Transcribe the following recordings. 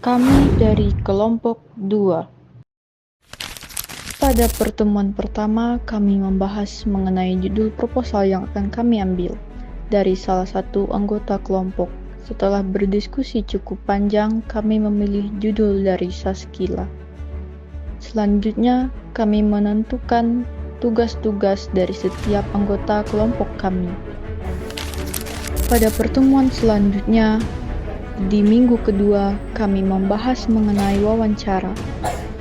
Kami dari kelompok 2. Pada pertemuan pertama, kami membahas mengenai judul proposal yang akan kami ambil dari salah satu anggota kelompok. Setelah berdiskusi cukup panjang, kami memilih judul dari Saskila. Selanjutnya, kami menentukan tugas-tugas dari setiap anggota kelompok kami. Pada pertemuan selanjutnya, di minggu kedua, kami membahas mengenai wawancara,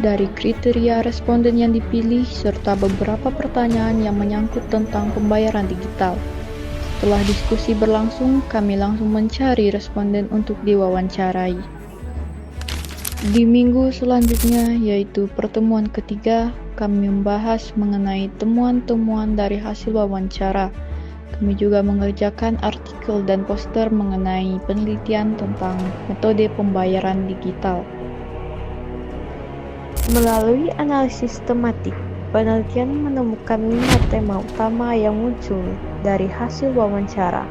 dari kriteria responden yang dipilih, serta beberapa pertanyaan yang menyangkut tentang pembayaran digital. Setelah diskusi berlangsung, kami langsung mencari responden untuk diwawancarai. Di minggu selanjutnya, yaitu pertemuan ketiga, kami membahas mengenai temuan-temuan dari hasil wawancara. Kami juga mengerjakan artikel dan poster mengenai penelitian tentang metode pembayaran digital. Melalui analisis tematik, penelitian menemukan 5 tema utama yang muncul dari hasil wawancara.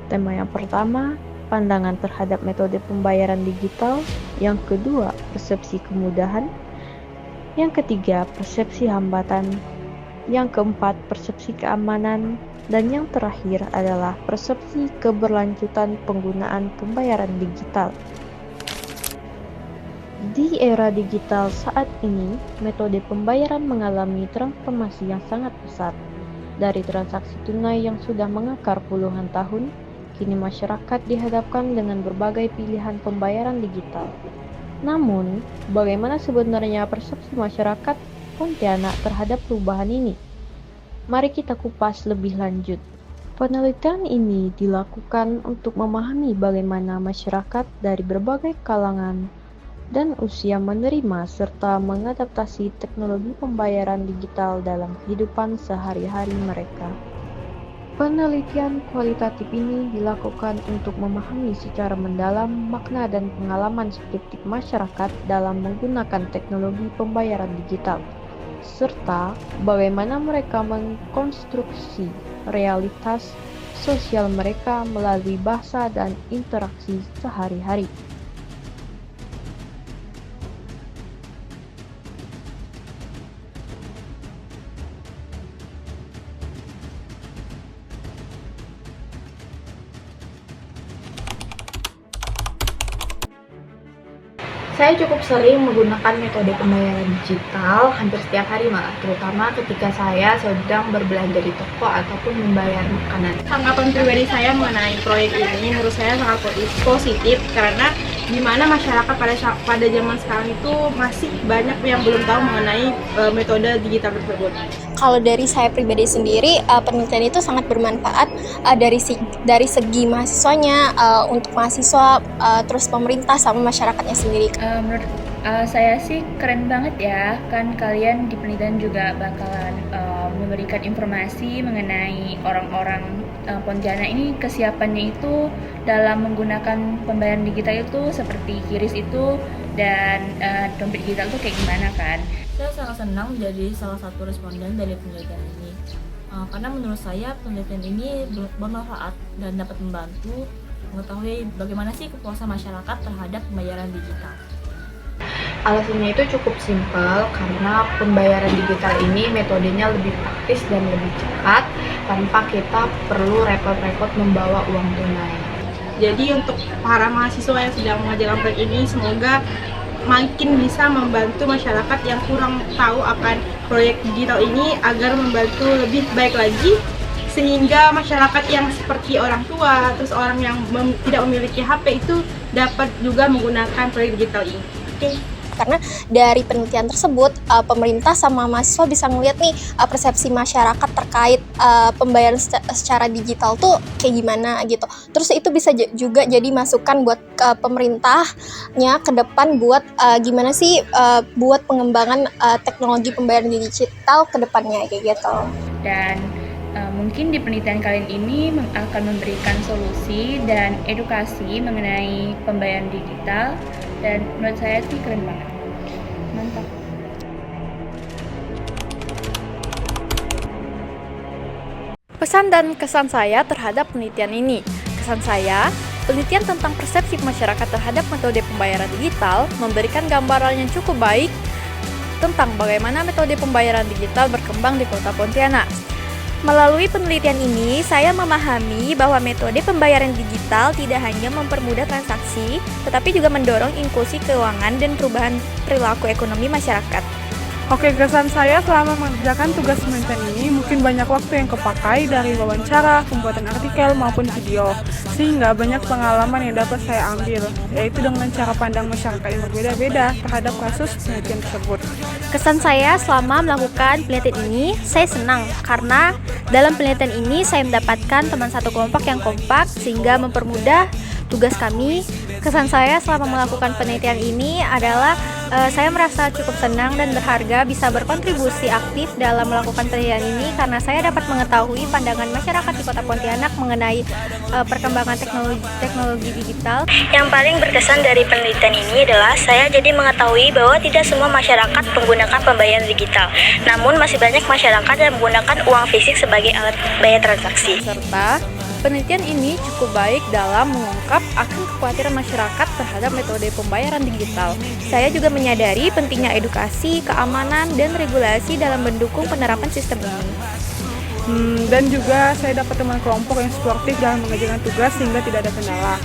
Tema yang pertama, pandangan terhadap metode pembayaran digital. Yang kedua, persepsi kemudahan. Yang ketiga, persepsi hambatan. Yang keempat, persepsi keamanan. Dan yang terakhir adalah persepsi keberlanjutan penggunaan pembayaran digital. Di era digital saat ini, metode pembayaran mengalami transformasi yang sangat pesat. Dari transaksi tunai yang sudah mengakar puluhan tahun, kini masyarakat dihadapkan dengan berbagai pilihan pembayaran digital. Namun, bagaimana sebenarnya persepsi masyarakat Pontianak terhadap perubahan ini? Mari kita kupas lebih lanjut. Penelitian ini dilakukan untuk memahami bagaimana masyarakat dari berbagai kalangan dan usia menerima serta mengadaptasi teknologi pembayaran digital dalam kehidupan sehari-hari mereka. Penelitian kualitatif ini dilakukan untuk memahami secara mendalam makna dan pengalaman subjektif masyarakat dalam menggunakan teknologi pembayaran digital, serta bagaimana mereka mengkonstruksi realitas sosial mereka melalui bahasa dan interaksi sehari-hari. Saya cukup sering menggunakan metode pembayaran digital hampir setiap hari malah, terutama ketika saya sedang berbelanja di toko ataupun membayar makanan. Tanggapan pribadi saya mengenai proyek ini menurut saya sangat positif karena di mana masyarakat pada zaman sekarang itu masih banyak yang belum tahu mengenai metode digital tersebut. Kalau dari saya pribadi sendiri, penelitian itu sangat bermanfaat dari segi mahasiswanya, untuk mahasiswa, terus pemerintah sama masyarakatnya sendiri. Menurut saya sih keren banget ya, kan kalian di penelitian juga bakalan memberikan informasi mengenai orang-orang Pontianak ini kesiapannya itu dalam menggunakan pembayaran digital itu seperti QRIS itu dan dompet digital itu kayak gimana kan. Saya sangat senang menjadi salah satu responden dari penelitian ini karena menurut saya penelitian ini bermanfaat dan dapat membantu mengetahui bagaimana sih kepuasan masyarakat terhadap pembayaran digital. Alasannya itu cukup simpel karena pembayaran digital ini metodenya lebih praktis dan lebih cepat tanpa kita perlu repot-repot membawa uang tunai. Jadi untuk para mahasiswa yang sedang mengerjakan proyek ini, semoga makin bisa membantu masyarakat yang kurang tahu akan proyek digital ini agar membantu lebih baik lagi, sehingga masyarakat yang seperti orang tua, terus orang yang tidak memiliki HP itu dapat juga menggunakan proyek digital ini. Oke. Karena dari penelitian tersebut, pemerintah sama mahasiswa bisa ngeliat nih persepsi masyarakat terkait pembayaran secara digital tuh kayak gimana gitu. Terus itu bisa juga jadi masukan buat pemerintahnya ke depan buat gimana sih buat pengembangan teknologi pembayaran digital ke depannya kayak gitu. Dan mungkin di penelitian kalian ini akan memberikan solusi dan edukasi mengenai pembayaran digital, dan menurut saya sih keren banget. Mantap. Pesan dan kesan saya terhadap penelitian ini. Kesan saya, Penelitian tentang persepsi masyarakat terhadap metode pembayaran digital memberikan gambaran yang cukup baik tentang bagaimana metode pembayaran digital berkembang di Kota Pontianak. Melalui penelitian ini, saya memahami bahwa metode pembayaran digital tidak hanya mempermudah transaksi, tetapi juga mendorong inklusi keuangan dan perubahan perilaku ekonomi masyarakat. Oke, kesan saya selama mengerjakan tugas penelitian ini mungkin banyak waktu yang kepakai dari wawancara, pembuatan artikel maupun video, sehingga banyak pengalaman yang dapat saya ambil, yaitu dengan cara pandang masyarakat yang berbeda-beda terhadap kasus penelitian tersebut. Kesan saya selama melakukan penelitian ini, saya senang karena dalam penelitian ini saya mendapatkan teman satu kelompok yang kompak sehingga mempermudah tugas kami. Kesan saya selama melakukan penelitian ini adalah saya merasa cukup senang dan berharga bisa berkontribusi aktif dalam melakukan penelitian ini karena saya dapat mengetahui pandangan masyarakat di Kota Pontianak mengenai perkembangan teknologi digital. Yang paling berkesan dari penelitian ini adalah saya jadi mengetahui bahwa tidak semua masyarakat menggunakan pembayaran digital, namun masih banyak masyarakat yang menggunakan uang fisik sebagai alat bayar transaksi. Serta penelitian ini cukup baik dalam mengungkap akan kekhawatiran masyarakat terhadap metode pembayaran digital. Saya juga menyadari pentingnya edukasi, keamanan, dan regulasi dalam mendukung penerapan sistem ini. Dan juga saya dapat teman kelompok yang suportif dalam mengerjakan tugas sehingga tidak ada kendala.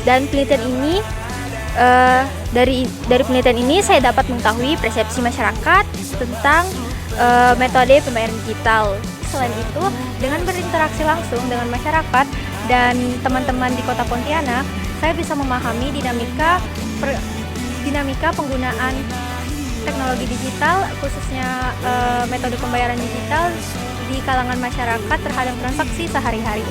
Dan penelitian ini dari penelitian ini saya dapat mengetahui persepsi masyarakat tentang metode pembayaran digital. Selain itu, dengan berinteraksi langsung dengan masyarakat dan teman-teman di Kota Pontianak, saya bisa memahami dinamika penggunaan teknologi digital, khususnya metode pembayaran digital di kalangan masyarakat terhadap transaksi sehari-hari.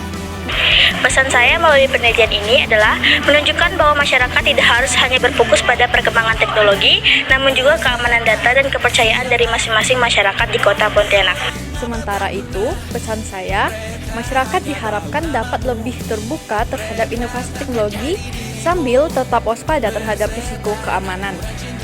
Pesan saya melalui penelitian ini adalah menunjukkan bahwa masyarakat tidak harus hanya berfokus pada perkembangan teknologi, namun juga keamanan data dan kepercayaan dari masing-masing masyarakat di Kota Pontianak. Sementara itu, pesan saya, masyarakat diharapkan dapat lebih terbuka terhadap inovasi teknologi sambil tetap waspada terhadap risiko keamanan.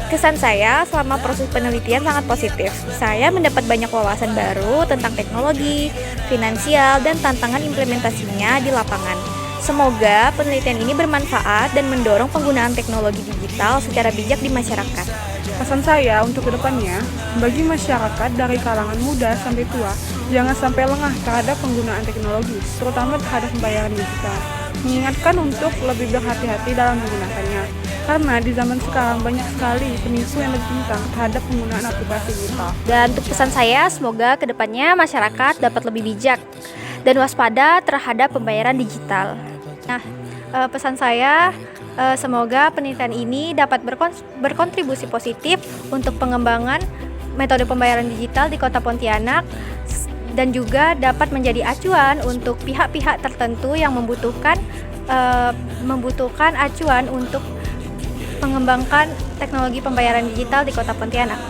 Kesan saya selama proses penelitian sangat positif. Saya mendapat banyak wawasan baru tentang teknologi, finansial, dan tantangan implementasinya di lapangan. Semoga penelitian ini bermanfaat dan mendorong penggunaan teknologi digital secara bijak di masyarakat. Pesan saya untuk kedepannya, bagi masyarakat dari kalangan muda sampai tua, jangan sampai lengah terhadap penggunaan teknologi, terutama terhadap pembayaran digital. Mengingatkan untuk lebih berhati-hati dalam menggunakannya, karena di zaman sekarang banyak sekali penipu yang lebih tentang terhadap penggunaan aplikasi digital. Dan untuk pesan saya, semoga kedepannya masyarakat dapat lebih bijak dan waspada terhadap pembayaran digital. Nah, pesan saya, semoga penelitian ini dapat berkontribusi positif untuk pengembangan metode pembayaran digital di Kota Pontianak dan juga dapat menjadi acuan untuk pihak-pihak tertentu yang membutuhkan acuan untuk mengembangkan teknologi pembayaran digital di Kota Pontianak.